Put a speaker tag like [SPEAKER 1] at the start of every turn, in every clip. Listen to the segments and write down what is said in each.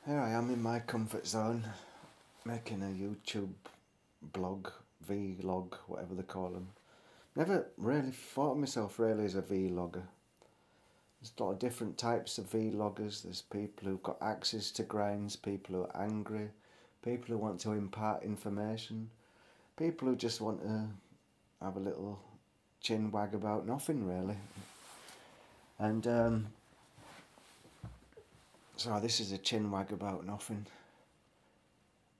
[SPEAKER 1] Here I am in my comfort zone, making a YouTube blog, vlog, whatever they call them. Never really thought of myself really as a vlogger. There's a lot of different types of vloggers. There's people who've got axes to grinds, people who are angry, people who want to impart information, people who just want to have a little chin wag about nothing really. And so this is a chin wag about nothing.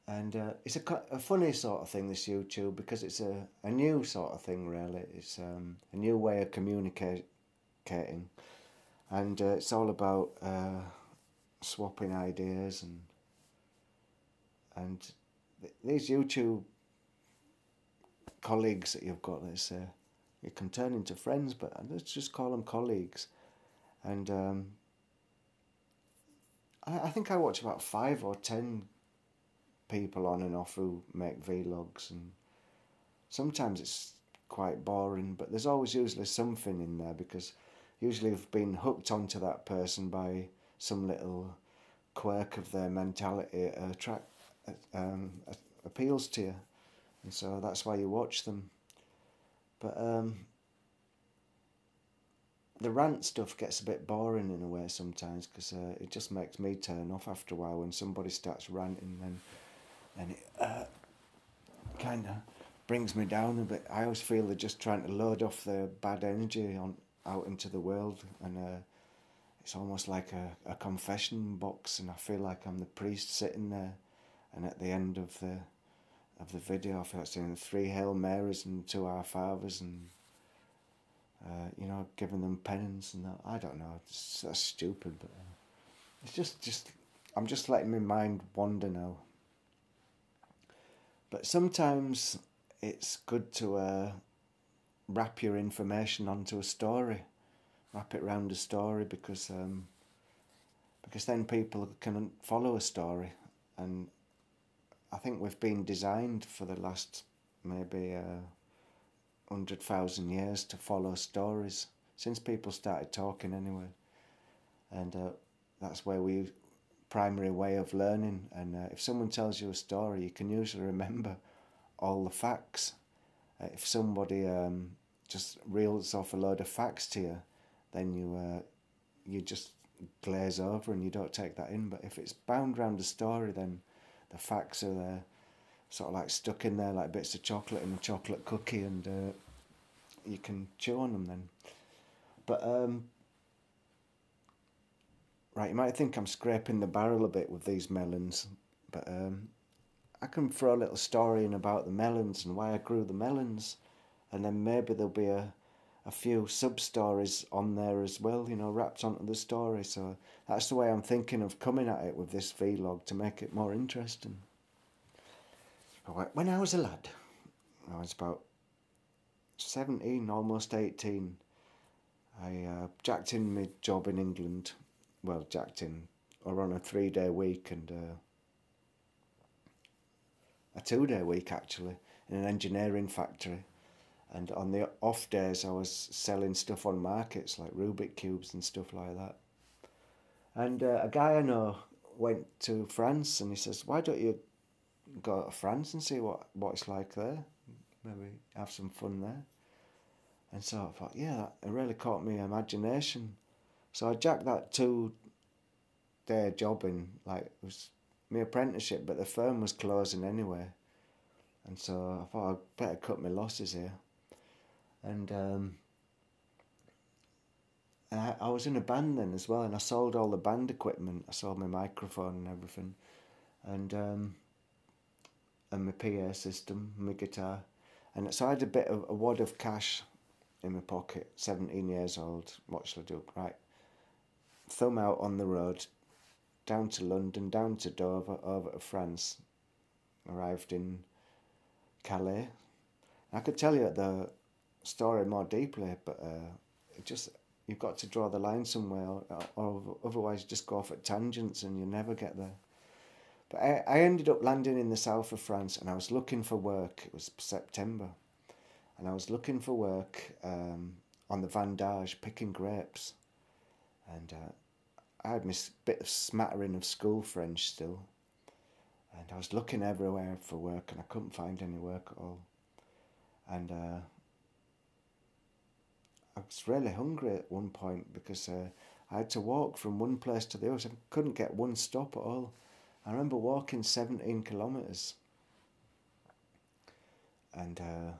[SPEAKER 1] And it's a funny sort of thing, this YouTube, because it's a new sort of thing, really. It's a new way of communicating. And it's all about swapping ideas. And these YouTube colleagues that you've got, let's say, you can turn into friends, but let's just call them colleagues. And I think I watch about 5 or 10 people on and off who make vlogs, and sometimes it's quite boring, but there's always usually something in there, because usually you've been hooked onto that person by some little quirk of their mentality appeals to you, and so that's why you watch them. But the rant stuff gets a bit boring in a way sometimes, because it just makes me turn off after a while when somebody starts ranting, and it kind of brings me down a bit. I always feel they're just trying to load off their bad energy out into the world, and it's almost like a confession box, and I feel like I'm the priest sitting there, and at the end of the video I feel like saying 3 Hail Marys and 2 Our Fathers, and giving them penance and that. I don't know, that's stupid, but it's just I'm just letting my mind wander now. But sometimes it's good to wrap your information onto a story, wrap it around a story, because then people can follow a story. And I think we've been designed for the last maybe 100,000 years to follow stories, since people started talking anyway. And that's where primary way of learning, and if someone tells you a story, you can usually remember all the facts. If somebody just reels off a load of facts to you, then you just glaze over and you don't take that in. But if it's bound around a story, then the facts are there, sort of like stuck in there like bits of chocolate in a chocolate cookie, and you can chew on them then. But right, you might think I'm scraping the barrel a bit with these melons, but I can throw a little story in about the melons and why I grew the melons, and then maybe there'll be a few sub-stories on there as well, wrapped onto the story. So that's the way I'm thinking of coming at it with this vlog, to make it more interesting. When I was a lad, I was about 17, almost 18, I jacked in my job in England. Well, jacked in, or on a 3-day week, and a 2-day week actually, in an engineering factory. And on the off days I was selling stuff on markets, like Rubik cubes and stuff like that. And a guy I know went to France, and he says, why don't you go to France and see what it's like there? Maybe have some fun there. And so I thought, yeah, that really caught my imagination. So I jacked that 2-day job in, like it was my apprenticeship, but the firm was closing anyway. And so I thought I'd better cut my losses here. And I was in a band then as well, and I sold all the band equipment. I sold my microphone and everything, and my PA system, my guitar. And so I had a bit of a wad of cash in my pocket, 17 years old. What shall I do? Right, thumb out on the road, down to London, down to Dover, over to France. Arrived in Calais. I could tell you the story more deeply, but you've got to draw the line somewhere, or otherwise you just go off at tangents and you never get there. But I ended up landing in the south of France, and I was looking for work. It was September, and I was looking for work on the Vendage, picking grapes. And I had my bit of smattering of school French still, and I was looking everywhere for work, and I couldn't find any work at all. And I was really hungry at one point because I had to walk from one place to the other. I couldn't get one stop at all. I remember walking 17 kilometres, and I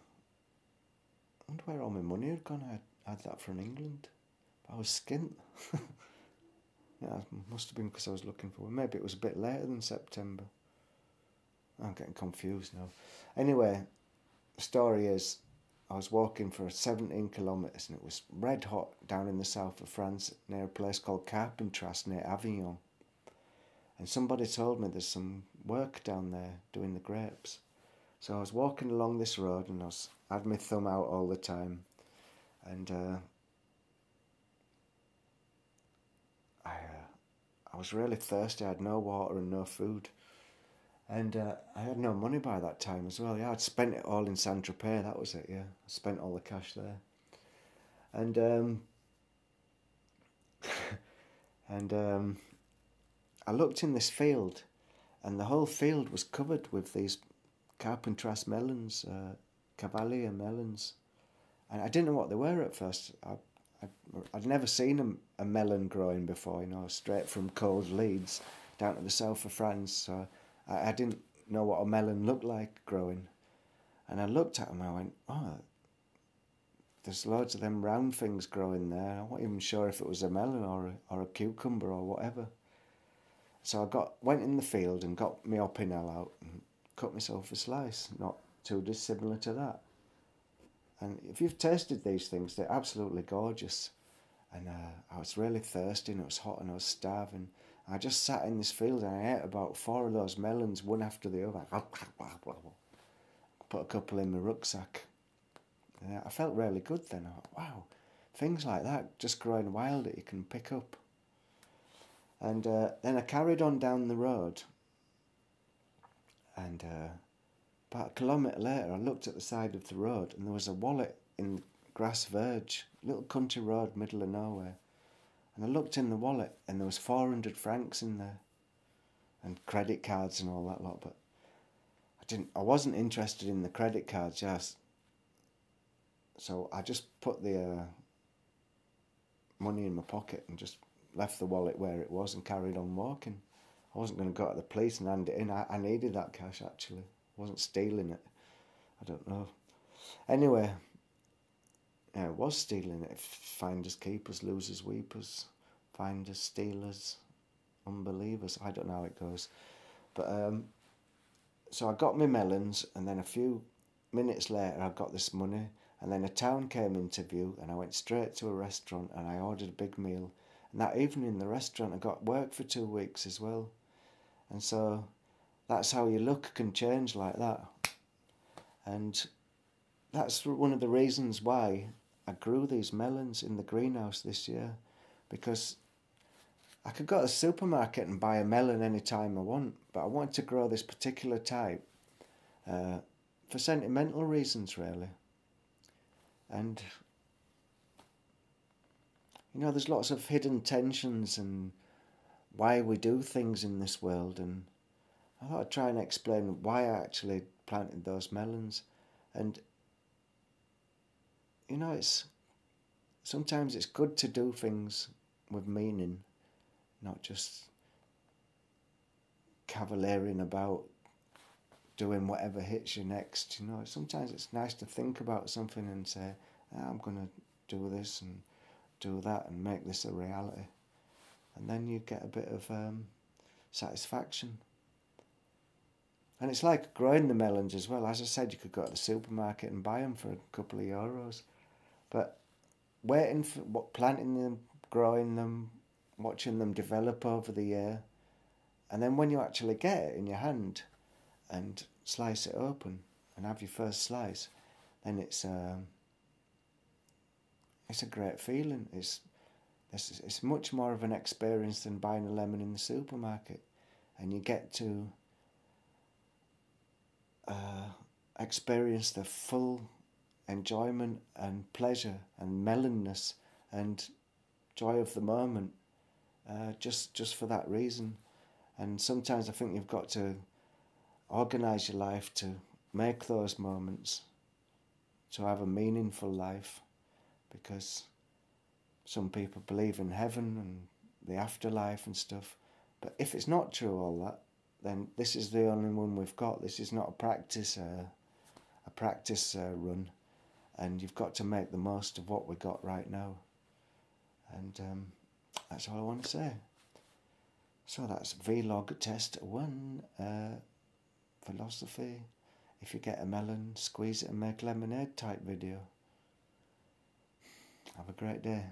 [SPEAKER 1] wonder where all my money had gone. I had that from England. I was skint. Yeah, it must have been because I was looking for one. Maybe it was a bit later than September. I'm getting confused now. Anyway, the story is I was walking for 17 kilometres and it was red hot down in the south of France near a place called Carpentras near Avignon. And somebody told me there's some work down there doing the grapes. So I was walking along this road and I had my thumb out all the time. And I was really thirsty. I had no water and no food. And I had no money by that time as well. Yeah, I'd spent it all in Saint-Tropez. That was it, yeah. I spent all the cash there. And I looked in this field, and the whole field was covered with these Carpentras melons, Cavalier melons. And I didn't know what they were at first. I'd never seen a melon growing before, straight from cold Leeds down to the south of France. So I didn't know what a melon looked like growing. And I looked at them and I went, oh, there's loads of them round things growing there. I wasn't even sure if it was a melon or a cucumber or whatever. So I went in the field and got my opinel out and cut myself a slice, not too dissimilar to that. And if you've tasted these things, they're absolutely gorgeous. And I was really thirsty and it was hot and I was starving. I just sat in this field and I ate about 4 of those melons, one after the other. Put a couple in my rucksack. And I felt really good then. I thought, wow, things like that just growing wild that you can pick up. And then I carried on down the road. And about a kilometre later, I looked at the side of the road and there was a wallet in grass verge, little country road, middle of nowhere. And I looked in the wallet and there was 400 francs in there and credit cards and all that lot. But I wasn't interested in the credit cards, yes. So I just put the money in my pocket and just left the wallet where it was and carried on walking. I wasn't going to go to the police and hand it in. I needed that cash, actually. I wasn't stealing it. I don't know. Anyway, yeah, I was stealing it. Finders keepers, losers weepers, finders stealers, unbelievers. I don't know how it goes. But so I got my melons, and then a few minutes later I got this money, and then a town came into view, and I went straight to a restaurant and I ordered a big meal. And that evening in the restaurant I got work for 2 weeks as well. And so that's how your luck can change like that. And that's one of the reasons why I grew these melons in the greenhouse this year, because I could go to the supermarket and buy a melon any time I want, but I wanted to grow this particular type for sentimental reasons, really. And there's lots of hidden tensions and why we do things in this world, and I thought I'd try and explain why I actually planted those melons. And sometimes it's good to do things with meaning, not just cavaliering about doing whatever hits you next. Sometimes it's nice to think about something and say, I'm going to do this and do that and make this a reality. And then you get a bit of satisfaction. And it's like growing the melons as well. As I said, you could go to the supermarket and buy them for a couple of euros. But planting them, growing them, watching them develop over the year, and then when you actually get it in your hand and slice it open and have your first slice, then it's a great feeling. It's much more of an experience than buying a lemon in the supermarket, and you get to experience the full enjoyment and pleasure and melonness and joy of the moment just for that reason. And sometimes I think you've got to organise your life to make those moments, to have a meaningful life, because some people believe in heaven and the afterlife and stuff. But if it's not true, all that, then this is the only one we've got. This is not a practice run, and you've got to make the most of what we got right now. And that's all I want to say. So that's vlog test 1, philosophy. If you get a melon, squeeze it and make lemonade type video. Have a great day.